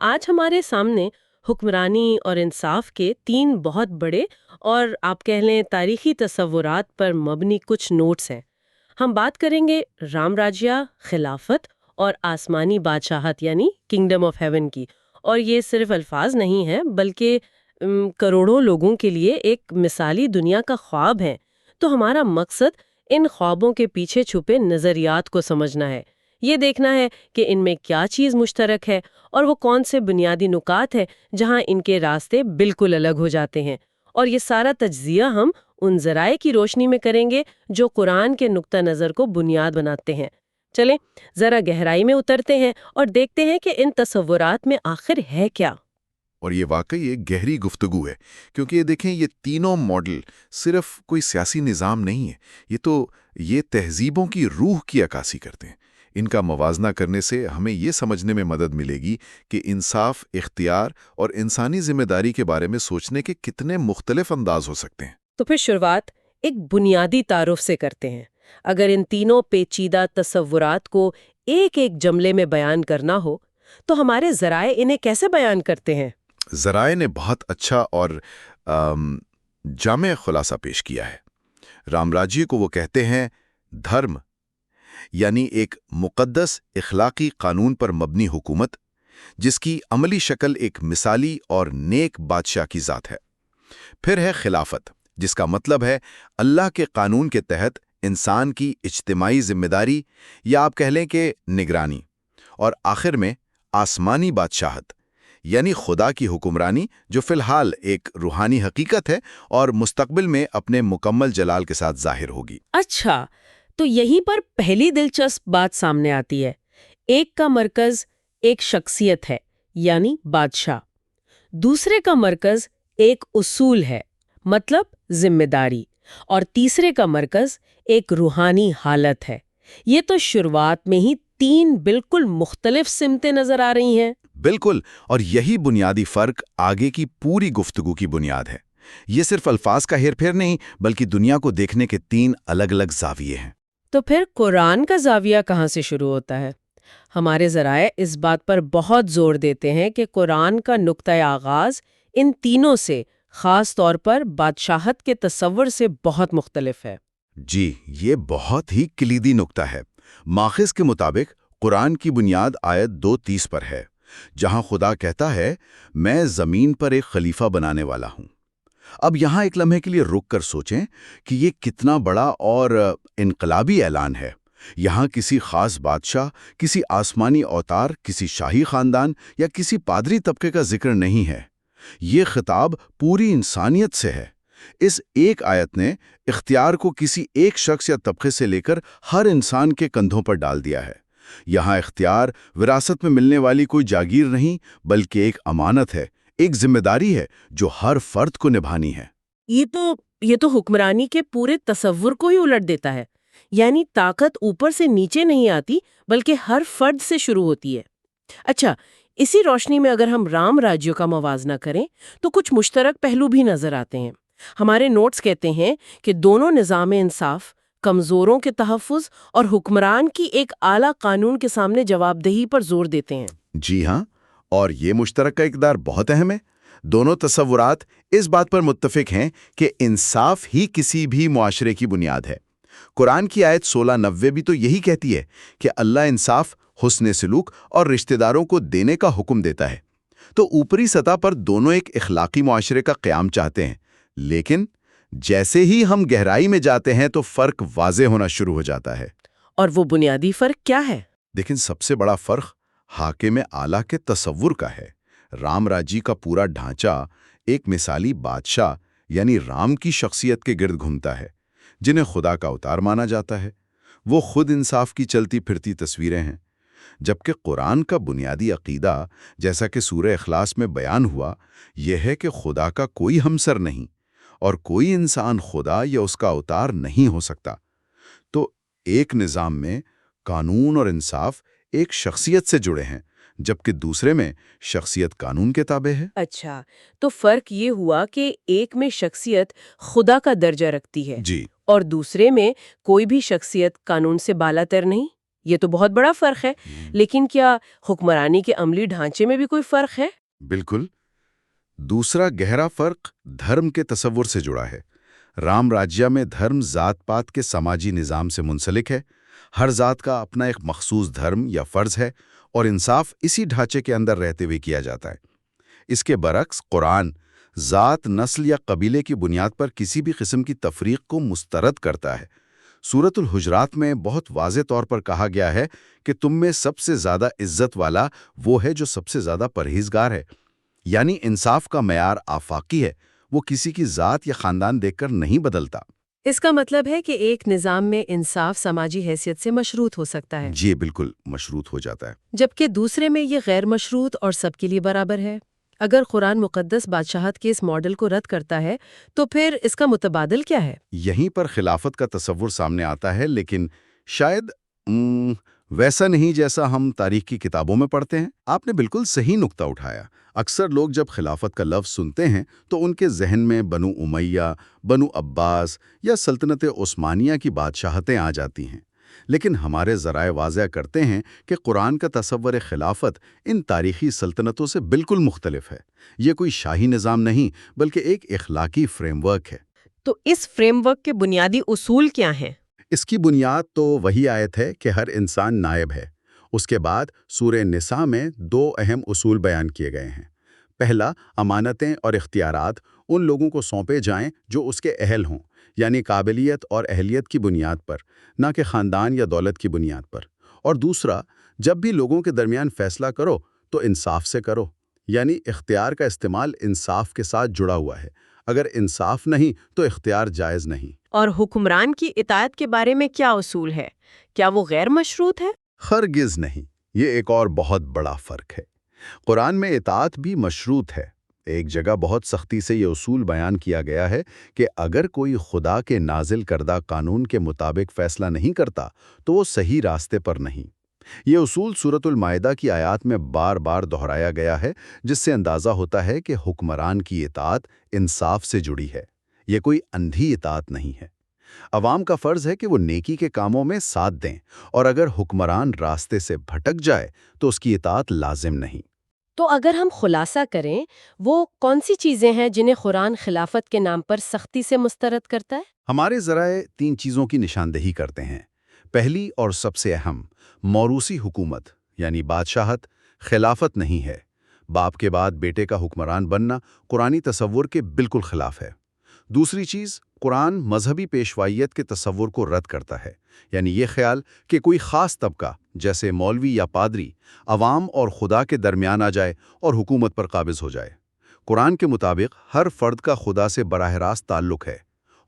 آج ہمارے سامنے حکمرانی اور انصاف کے تین بہت بڑے اور آپ کہہ لیں تاریخی تصورات پر مبنی کچھ نوٹس ہیں۔ ہم بات کریں گے رام راجیہ، خلافت اور آسمانی بادشاہت یعنی کنگڈم آف ہیون کی، اور یہ صرف الفاظ نہیں ہیں بلکہ کروڑوں لوگوں کے لیے ایک مثالی دنیا کا خواب ہے۔ تو ہمارا مقصد ان خوابوں کے پیچھے چھپے نظریات کو سمجھنا ہے، یہ دیکھنا ہے کہ ان میں کیا چیز مشترک ہے اور وہ کون سے بنیادی نکات ہیں جہاں ان کے راستے بالکل الگ ہو جاتے ہیں۔ اور یہ سارا تجزیہ ہم ان ذرائع کی روشنی میں کریں گے جو قرآن کے نقطہ نظر کو بنیاد بناتے ہیں۔ چلیں ذرا گہرائی میں اترتے ہیں اور دیکھتے ہیں کہ ان تصورات میں آخر ہے کیا۔ اور یہ واقعی ایک گہری گفتگو ہے، کیونکہ یہ دیکھیں یہ تینوں ماڈل صرف کوئی سیاسی نظام نہیں ہے، یہ تہذیبوں کی روح کی عکاسی کرتے ہیں۔ ان کا موازنہ کرنے سے ہمیں یہ سمجھنے میں مدد ملے گی کہ انصاف، اختیار اور انسانی ذمہ داری کے بارے میں سوچنے کے کتنے مختلف انداز ہو سکتے ہیں۔ تو پھر شروعات ایک بنیادی تعارف سے کرتے ہیں۔ اگر ان تینوں پیچیدہ تصورات کو ایک ایک جملے میں بیان کرنا ہو تو ہمارے ذرائع انہیں کیسے بیان کرتے ہیں؟ ذرائع نے بہت اچھا اور جامع خلاصہ پیش کیا ہے۔ رام راجیہ کو وہ کہتے ہیں دھرم، یعنی ایک مقدس اخلاقی قانون پر مبنی حکومت جس کی عملی شکل ایک مثالی اور نیک بادشاہ کی ذات ہے۔ پھر ہے خلافت، جس کا مطلب ہے اللہ کے قانون کے تحت انسان کی اجتماعی ذمہ داری یا آپ کہہ لیں کہ نگرانی۔ اور آخر میں آسمانی بادشاہت، یعنی خدا کی حکمرانی جو فی الحال ایک روحانی حقیقت ہے اور مستقبل میں اپنے مکمل جلال کے ساتھ ظاہر ہوگی۔ اچھا، تو یہیں پر پہلی دلچسپ بات سامنے آتی ہے۔ ایک کا مرکز ایک شخصیت ہے یعنی بادشاہ، دوسرے کا مرکز ایک اصول ہے مطلب ذمہ داری، اور تیسرے کا مرکز ایک روحانی حالت ہے۔ یہ تو شروعات میں ہی تین بالکل مختلف سمتیں نظر آ رہی ہیں۔ بالکل، اور یہی بنیادی فرق آگے کی پوری گفتگو کی بنیاد ہے۔ یہ صرف الفاظ کا ہیر پھیر نہیں بلکہ دنیا کو دیکھنے کے تین الگ الگ زاویے ہیں۔ تو پھر قرآن کا زاویہ کہاں سے شروع ہوتا ہے؟ ہمارے ذرائع اس بات پر بہت زور دیتے ہیں کہ قرآن کا نقطۂ آغاز ان تینوں سے، خاص طور پر بادشاہت کے تصور سے بہت مختلف ہے۔ جی، یہ بہت ہی کلیدی نقطہ ہے۔ ماخذ کے مطابق قرآن کی بنیاد آیت 2:30 پر ہے، جہاں خدا کہتا ہے میں زمین پر ایک خلیفہ بنانے والا ہوں۔ اب یہاں ایک لمحے کے لیے رک کر سوچیں کہ یہ کتنا بڑا اور انقلابی اعلان ہے۔ یہاں کسی خاص بادشاہ، کسی آسمانی اوتار، کسی شاہی خاندان یا کسی پادری طبقے کا ذکر نہیں ہے۔ یہ خطاب پوری انسانیت سے ہے۔ اس ایک آیت نے اختیار کو کسی ایک شخص یا طبقے سے لے کر ہر انسان کے کندھوں پر ڈال دیا ہے۔ یہاں اختیار وراثت میں ملنے والی کوئی جاگیر نہیں بلکہ ایک امانت ہے، ایک ذمہ داری ہے جو ہر فرد کو نبھانی ہے۔ یہ تو حکمرانی کے پورے تصور کو ہی الٹ دیتا ہے، یعنی طاقت اوپر سے نیچے نہیں آتی بلکہ ہر فرد سے شروع ہوتی ہے۔ اچھا، اسی روشنی میں اگر ہم رام راجیہ کا موازنہ کریں تو کچھ مشترک پہلو بھی نظر آتے ہیں۔ ہمارے نوٹس کہتے ہیں کہ دونوں نظام انصاف، کمزوروں کے تحفظ اور حکمران کی ایک اعلیٰ قانون کے سامنے جواب دہی پر زور دیتے ہیں۔ جی ہاں، اور یہ مشترکہ اقدار بہت اہم ہے۔ دونوں تصورات اس بات پر متفق ہیں کہ انصاف ہی کسی بھی معاشرے کی بنیاد ہے۔ قرآن کی آیت 1690 بھی تو یہی کہتی ہے کہ اللہ انصاف، حسن سلوک اور رشتہ داروں کو دینے کا حکم دیتا ہے۔ تو اوپری سطح پر دونوں ایک اخلاقی معاشرے کا قیام چاہتے ہیں، لیکن جیسے ہی ہم گہرائی میں جاتے ہیں تو فرق واضح ہونا شروع ہو جاتا ہے۔ اور وہ بنیادی فرق کیا ہے؟ لیکن سب سے بڑا فرق حاکم اعلیٰ کے تصور کا ہے۔ رام راجی کا پورا ڈھانچہ ایک مثالی بادشاہ یعنی رام کی شخصیت کے گرد گھومتا ہے، جنہیں خدا کا اوتار مانا جاتا ہے۔ وہ خود انصاف کی چلتی پھرتی تصویریں ہیں، جبکہ قرآن کا بنیادی عقیدہ، جیسا کہ سورہ اخلاص میں بیان ہوا، یہ ہے کہ خدا کا کوئی ہمسر نہیں اور کوئی انسان خدا یا اس کا اوتار نہیں ہو سکتا۔ تو ایک نظام میں قانون اور انصاف ایک شخصیت سے جڑے ہیں، جبکہ دوسرے میں شخصیت قانون کے تابع ہے۔ اچھا، تو فرق یہ ہوا کہ ایک میں شخصیت خدا کا درجہ رکھتی ہے، جی، اور دوسرے میں کوئی بھی شخصیت قانون سے بالا تر نہیں، یہ تو بہت بڑا فرق ہے، لیکن کیا حکمرانی کے عملی ڈھانچے میں بھی کوئی فرق ہے؟ بالکل۔ دوسرا گہرا فرق دھرم کے تصور سے جڑا ہے۔ رام راجیہ میں دھرم ذات پات کے سماجی نظام سے منسلک ہے۔ ہر ذات کا اپنا ایک مخصوص دھرم یا فرض ہے اور انصاف اسی ڈھانچے کے اندر رہتے ہوئے کیا جاتا ہے۔ اس کے برعکس قرآن ذات، نسل یا قبیلے کی بنیاد پر کسی بھی قسم کی تفریق کو مسترد کرتا ہے۔ سورۃ الحجرات میں بہت واضح طور پر کہا گیا ہے کہ تم میں سب سے زیادہ عزت والا وہ ہے جو سب سے زیادہ پرہیزگار ہے۔ یعنی انصاف کا معیار آفاقی ہے، وہ کسی کی ذات یا خاندان دیکھ کر نہیں بدلتا۔ اس کا مطلب ہے کہ ایک نظام میں انصاف سماجی حیثیت سے مشروط ہو سکتا ہے، جی بالکل مشروط ہو جاتا ہے۔ جبکہ دوسرے میں یہ غیر مشروط اور سب کے لیے برابر ہے۔ اگر قرآن مقدس بادشاہت کے اس ماڈل کو رد کرتا ہے تو پھر اس کا متبادل کیا ہے؟ یہیں پر خلافت کا تصور سامنے آتا ہے، لیکن شاید ویسا نہیں جیسا ہم تاریخ کی کتابوں میں پڑھتے ہیں۔ آپ نے بالکل صحیح نقطہ اٹھایا۔ اکثر لوگ جب خلافت کا لفظ سنتے ہیں تو ان کے ذہن میں بنو امیہ، بنو عباس یا سلطنت عثمانیہ کی بادشاہتیں آ جاتی ہیں، لیکن ہمارے ذرائع واضح کرتے ہیں کہ قرآن کا تصور خلافت ان تاریخی سلطنتوں سے بالکل مختلف ہے۔ یہ کوئی شاہی نظام نہیں بلکہ ایک اخلاقی فریم ورک ہے۔ تو اس فریم ورک کے بنیادی اصول کیا ہیں؟ اس کی بنیاد تو وہی آیت ہے کہ ہر انسان نائب ہے۔ اس کے بعد سورہ نساء میں 2 اہم اصول بیان کیے گئے ہیں۔ پہلا، امانتیں اور اختیارات ان لوگوں کو سونپے جائیں جو اس کے اہل ہوں، یعنی قابلیت اور اہلیت کی بنیاد پر، نہ کہ خاندان یا دولت کی بنیاد پر۔ اور دوسرا، جب بھی لوگوں کے درمیان فیصلہ کرو تو انصاف سے کرو، یعنی اختیار کا استعمال انصاف کے ساتھ جڑا ہوا ہے۔ اگر انصاف نہیں تو اختیار جائز نہیں۔ اور حکمران کی اطاعت کے بارے میں کیا اصول ہے؟ کیا وہ غیر مشروط ہے؟ ہرگز نہیں، یہ ایک اور بہت بڑا فرق ہے۔ قرآن میں اطاعت بھی مشروط ہے۔ ایک جگہ بہت سختی سے یہ اصول بیان کیا گیا ہے کہ اگر کوئی خدا کے نازل کردہ قانون کے مطابق فیصلہ نہیں کرتا تو وہ صحیح راستے پر نہیں۔ یہ اصول سورۃ المائدہ کی آیات میں بار بار دہرایا گیا ہے، جس سے اندازہ ہوتا ہے کہ حکمران کی اطاعت انصاف سے جڑی ہے۔ یہ کوئی اندھی اطاعت نہیں ہے۔ عوام کا فرض ہے کہ وہ نیکی کے کاموں میں ساتھ دیں، اور اگر حکمران راستے سے بھٹک جائے تو اس کی اطاعت لازم نہیں۔ تو اگر ہم خلاصہ کریں، وہ کون سی چیزیں ہیں جنہیں قرآن خلافت کے نام پر سختی سے مسترد کرتا ہے؟ ہمارے ذرائع 3 چیزوں کی نشاندہی کرتے ہیں۔ پہلی اور سب سے اہم، موروثی حکومت یعنی بادشاہت خلافت نہیں ہے۔ باپ کے بعد بیٹے کا حکمران بننا قرآنی تصور کے بالکل خلاف ہے۔ دوسری چیز، قرآن مذہبی پیشوائیت کے تصور کو رد کرتا ہے، یعنی یہ خیال کہ کوئی خاص طبقہ جیسے مولوی یا پادری عوام اور خدا کے درمیان آ جائے اور حکومت پر قابض ہو جائے۔ قرآن کے مطابق ہر فرد کا خدا سے براہ راست تعلق ہے۔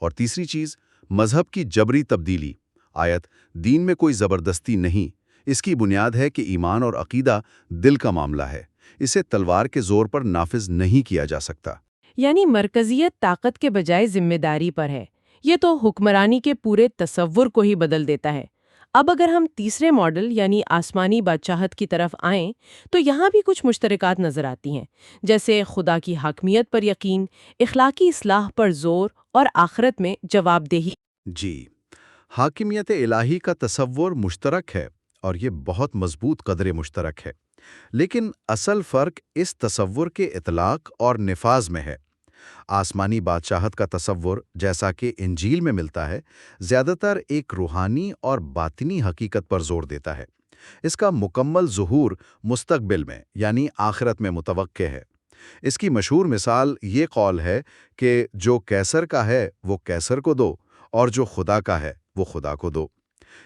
اور تیسری چیز، مذہب کی جبری تبدیلی۔ آیت دین میں کوئی زبردستی نہیں، اس کی بنیاد ہے کہ ایمان اور عقیدہ دل کا معاملہ ہے، اسے تلوار کے زور پر نافذ نہیں کیا جا سکتا۔ یعنی مرکزیت طاقت کے بجائے ذمہ داری پر ہے۔ یہ تو حکمرانی کے پورے تصور کو ہی بدل دیتا ہے۔ اب اگر ہم تیسرے ماڈل یعنی آسمانی بادشاہت کی طرف آئیں تو یہاں بھی کچھ مشترکات نظر آتی ہیں، جیسے خدا کی حاکمیت پر یقین، اخلاقی اصلاح پر زور اور آخرت میں جواب دہی۔ جی، حاکمیت الہی کا تصور مشترک ہے، اور یہ بہت مضبوط قدر مشترک ہے، لیکن اصل فرق اس تصور کے اطلاق اور نفاذ میں ہے۔ آسمانی بادشاہت کا تصور، جیسا کہ انجیل میں ملتا ہے، زیادہ تر ایک روحانی اور باطنی حقیقت پر زور دیتا ہے۔ اس کا مکمل ظہور مستقبل میں یعنی آخرت میں متوقع ہے۔ اس کی مشہور مثال یہ قول ہے کہ جو کیسر کا ہے وہ کیسر کو دو، اور جو خدا کا ہے وہ خدا کو دو۔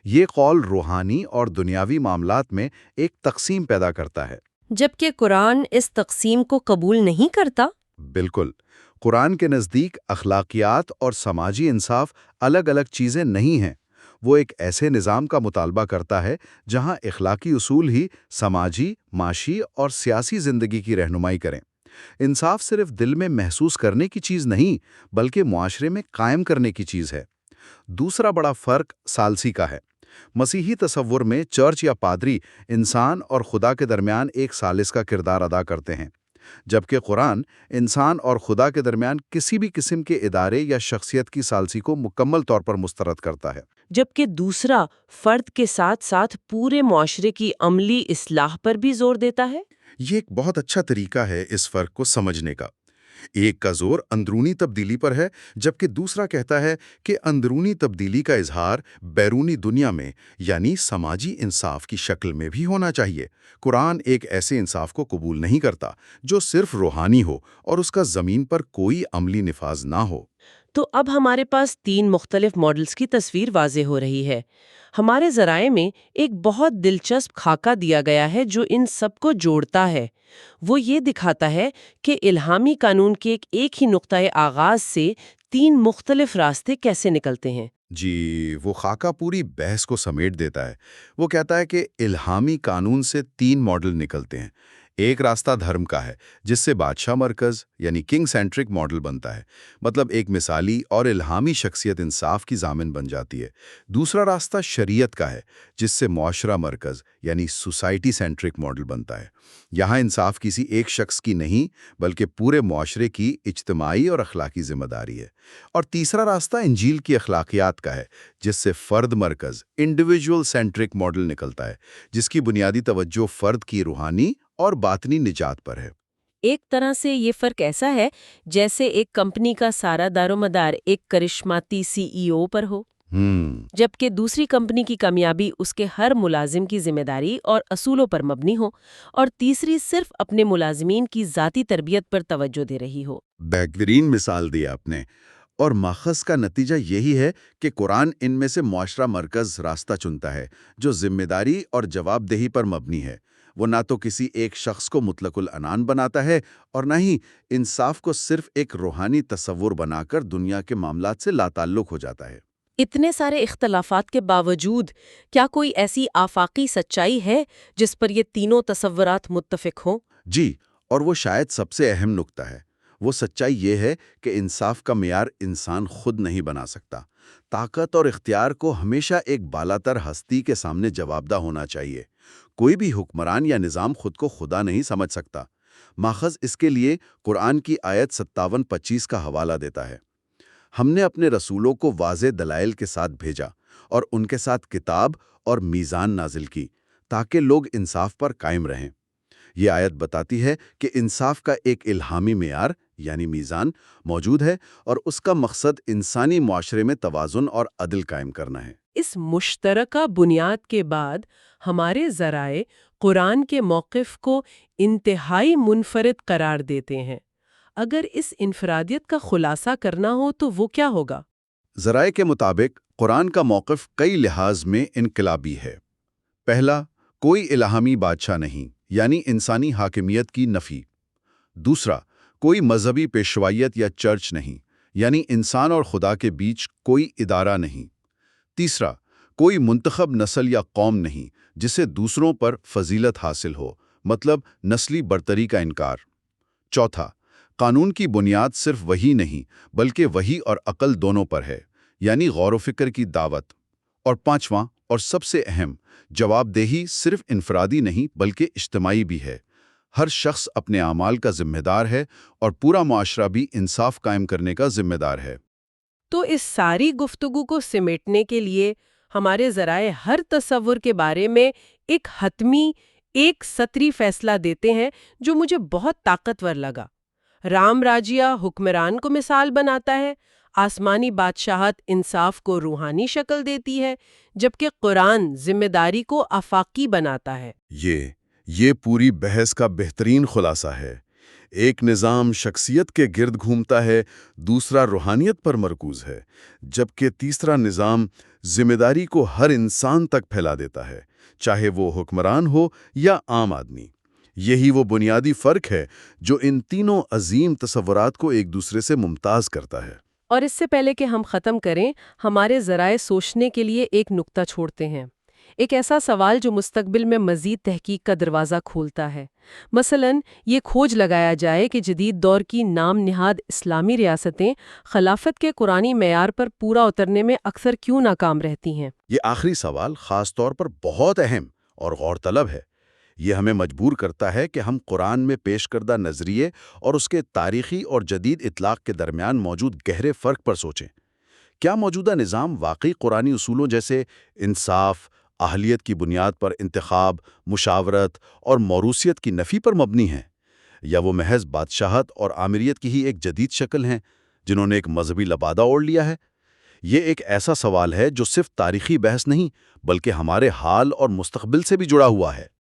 یہ قول روحانی اور دنیاوی معاملات میں ایک تقسیم پیدا کرتا ہے۔ جبکہ قرآن اس تقسیم کو قبول نہیں کرتا۔ بالکل، قرآن کے نزدیک اخلاقیات اور سماجی انصاف الگ الگ چیزیں نہیں ہیں۔ وہ ایک ایسے نظام کا مطالبہ کرتا ہے جہاں اخلاقی اصول ہی سماجی، معاشی اور سیاسی زندگی کی رہنمائی کریں۔ انصاف صرف دل میں محسوس کرنے کی چیز نہیں، بلکہ معاشرے میں قائم کرنے کی چیز ہے۔ دوسرا بڑا فرق ثالثی کا ہے۔ مسیحی تصور میں چرچ یا پادری انسان اور خدا کے درمیان ایک ثالث کا کردار ادا کرتے ہیں۔ جبکہ قرآن انسان اور خدا کے درمیان کسی بھی قسم کے ادارے یا شخصیت کی ثالثی کو مکمل طور پر مسترد کرتا ہے۔ جبکہ دوسرا فرد کے ساتھ ساتھ پورے معاشرے کی عملی اصلاح پر بھی زور دیتا ہے۔ یہ ایک بہت اچھا طریقہ ہے اس فرق کو سمجھنے کا۔ ایک کا زور اندرونی تبدیلی پر ہے، جبکہ دوسرا کہتا ہے کہ اندرونی تبدیلی کا اظہار بیرونی دنیا میں یعنی سماجی انصاف کی شکل میں بھی ہونا چاہیے۔ قرآن ایک ایسے انصاف کو قبول نہیں کرتا جو صرف روحانی ہو اور اس کا زمین پر کوئی عملی نفاذ نہ ہو۔ تو اب ہمارے پاس 3 مختلف ماڈلز کی تصویر واضح ہو رہی ہے۔ ہمارے ذرائع میں ایک بہت دلچسپ خاکہ دیا گیا ہے جو ان سب کو جوڑتا ہے۔ وہ یہ دکھاتا ہے کہ الہامی قانون کے ایک ہی نقطۂ آغاز سے 3 مختلف راستے کیسے نکلتے ہیں۔ جی، وہ خاکہ پوری بحث کو سمیٹ دیتا ہے۔ وہ کہتا ہے کہ الہامی قانون سے 3 ماڈل نکلتے ہیں۔ ایک راستہ دھرم کا ہے، جس سے بادشاہ مرکز یعنی کنگ سینٹرک ماڈل بنتا ہے، مطلب ایک مثالی اور الہامی شخصیت انصاف کی ضامن بن جاتی ہے۔ دوسرا راستہ شریعت کا ہے، جس سے معاشرہ مرکز یعنی سوسائٹی سینٹرک ماڈل بنتا ہے۔ یہاں انصاف کسی ایک شخص کی نہیں بلکہ پورے معاشرے کی اجتماعی اور اخلاقی ذمہ داری ہے۔ اور تیسرا راستہ انجیل کی اخلاقیات کا ہے، جس سے فرد مرکز انڈیویجول سینٹرک ماڈل نکلتا ہے، جس کی بنیادی توجہ فرد کی روحانی اور باطنی نجات پر ہے۔ ایک طرح سے یہ فرق ایسا ہے جیسے ایک کمپنی کا سارا دار و مدار ایک کرشماتی CEO پر ہو، جبکہ دوسری کمپنی کی کامیابی اس کے ہر ملازم کی ذمہ داری اور اصولوں پر مبنی ہو، اور تیسری صرف اپنے ملازمین کی ذاتی تربیت پر توجہ دے رہی ہو۔ بہترین مثال دی آپ نے، اور ماخذ کا نتیجہ یہی ہے کہ قرآن ان میں سے معاشرہ مرکز راستہ چنتا ہے جو ذمہ داری اور جواب دہی پر مبنی ہے۔ وہ نہ تو کسی ایک شخص کو مطلق العنان بناتا ہے اور نہ ہی انصاف کو صرف ایک روحانی تصور بنا کر دنیا کے معاملات سے لاتعلق ہو جاتا ہے۔ اتنے سارے اختلافات کے باوجود کیا کوئی ایسی آفاقی سچائی ہے جس پر یہ تینوں تصورات متفق ہوں؟ جی، اور وہ شاید سب سے اہم نکتہ ہے۔ وہ سچائی یہ ہے کہ انصاف کا معیار انسان خود نہیں بنا سکتا۔ طاقت اور اختیار کو ہمیشہ ایک بالاتر ہستی کے سامنے جوابدہ ہونا چاہیے۔ کوئی بھی حکمران یا نظام خود کو خدا نہیں سمجھ سکتا۔ ماخذ اس کے لیے قرآن کی آیت 57-25 کا حوالہ دیتا ہے۔ ہم نے اپنے رسولوں کو واضح دلائل کے ساتھ بھیجا اور ان کے ساتھ کتاب اور میزان نازل کی تاکہ لوگ انصاف پر قائم رہیں۔ یہ آیت بتاتی ہے کہ انصاف کا ایک الہامی معیار یعنی میزان موجود ہے اور اس کا مقصد انسانی معاشرے میں توازن اور عدل قائم کرنا ہے۔ اس مشترکہ بنیاد کے بعد ہمارے ذرائع قرآن کے موقف کو انتہائی منفرد قرار دیتے ہیں۔ اگر اس انفرادیت کا خلاصہ کرنا ہو تو وہ کیا ہوگا؟ ذرائع کے مطابق قرآن کا موقف کئی لحاظ میں انقلابی ہے۔ پہلا، کوئی الہامی بادشاہ نہیں یعنی انسانی حاکمیت کی نفی۔ دوسرا، کوئی مذہبی پیشوائیت یا چرچ نہیں یعنی انسان اور خدا کے بیچ کوئی ادارہ نہیں۔ تیسرا، کوئی منتخب نسل یا قوم نہیں جسے دوسروں پر فضیلت حاصل ہو، مطلب نسلی برتری کا انکار۔ چوتھا، قانون کی بنیاد صرف وحی نہیں بلکہ وحی اور عقل دونوں پر ہے، یعنی غور و فکر کی دعوت۔ اور پانچواں اور سب سے اہم، جواب دہی صرف انفرادی نہیں بلکہ اجتماعی بھی ہے۔ ہر شخص اپنے اعمال کا ذمہ دار ہے اور پورا معاشرہ بھی انصاف قائم کرنے کا ذمہ دار ہے۔ تو اس ساری گفتگو کو سمیٹنے کے لیے ہمارے ذرائع ہر تصور کے بارے میں ایک حتمی، ایک سطری فیصلہ دیتے ہیں جو مجھے بہت طاقتور لگا۔ رام راجیہ حکمران کو مثال بناتا ہے، آسمانی بادشاہت انصاف کو روحانی شکل دیتی ہے، جبکہ قرآن ذمہ داری کو آفاقی بناتا ہے۔ یہ پوری بحث کا بہترین خلاصہ ہے۔ ایک نظام شخصیت کے گرد گھومتا ہے، دوسرا روحانیت پر مرکوز ہے، جبکہ تیسرا نظام ذمہ داری کو ہر انسان تک پھیلا دیتا ہے، چاہے وہ حکمران ہو یا عام آدمی۔ یہی وہ بنیادی فرق ہے جو ان تینوں عظیم تصورات کو ایک دوسرے سے ممتاز کرتا ہے۔ اور اس سے پہلے کہ ہم ختم کریں، ہمارے ذرائع سوچنے کے لیے ایک نکتہ چھوڑتے ہیں، ایک ایسا سوال جو مستقبل میں مزید تحقیق کا دروازہ کھولتا ہے۔ مثلاً یہ کھوج لگایا جائے کہ جدید دور کی نام نہاد اسلامی ریاستیں خلافت کے قرآنی معیار پر پورا اترنے میں اکثر کیوں ناکام رہتی ہیں؟ یہ آخری سوال خاص طور پر بہت اہم اور غور طلب ہے۔ یہ ہمیں مجبور کرتا ہے کہ ہم قرآن میں پیش کردہ نظریے اور اس کے تاریخی اور جدید اطلاق کے درمیان موجود گہرے فرق پر سوچیں۔ کیا موجودہ نظام واقعی قرآنی اصولوں جیسے انصاف، اہلیت کی بنیاد پر انتخاب، مشاورت اور موروثیت کی نفی پر مبنی ہے؟ یا وہ محض بادشاہت اور آمریت کی ہی ایک جدید شکل ہیں جنہوں نے ایک مذہبی لبادہ اوڑھ لیا ہے؟ یہ ایک ایسا سوال ہے جو صرف تاریخی بحث نہیں بلکہ ہمارے حال اور مستقبل سے بھی جڑا ہوا ہے۔